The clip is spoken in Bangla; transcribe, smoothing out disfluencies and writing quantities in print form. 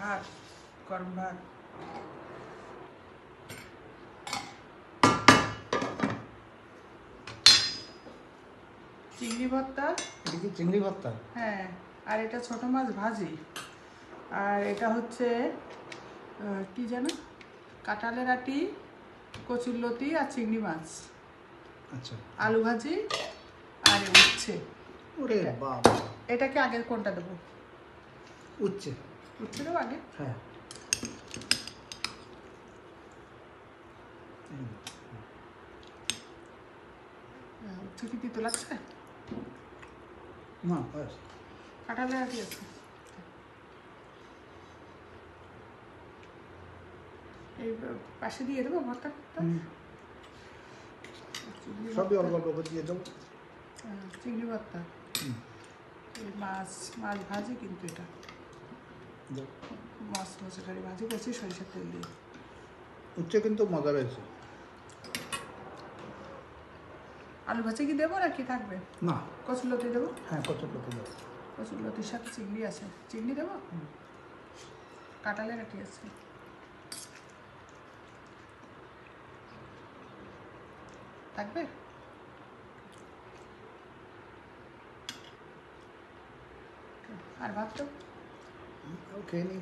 ভাত, গরম ভাত। চিংড়ি ভর্তা। এটা কি চিংড়ি ভর্তা? হ্যাঁ, আর এটা ছোট মাছ ভাজি। আর এটা হচ্ছে কি যেন, কাঁঠালের আটি, কচুরলতি আর চিংড়ি মাছ। আচ্ছা, আলু ভাজি আর উচ্ছে। ওরে বাবা, এটাকে আগে কোনটা দেবো? উচ্ছে। উচ্ছে দেবো আগে? হ্যাঁ। উচ্ছে কি তিতো লাগছে? না, ব্যাস। কাঁঠালের আটি আছে। এই পাশে দিয়ে দেবো ভর্তাটা। সবই অল্প অল্প করে দিয়ে দেবো। চিংড়ি ভর্তা। এই মাছ ভাজি, কিন্তু এটা মাছ মশলারি ভাজি করছি সরিষার তেল দিয়ে। উচ্ছে কিন্তু মজা রয়েছে। আলু ভাজি কি দেবো নাকি থাকবে? না, কচুরলতি দেবো। হ্যাঁ, কচুরলতি দেবো। কচুরলতির সাথে চিংড়ি আছে, চিংড়ি দেবো। কাঁঠালের আটি আছে। থাকবে? আর ভাত তো খেয়ে নিই।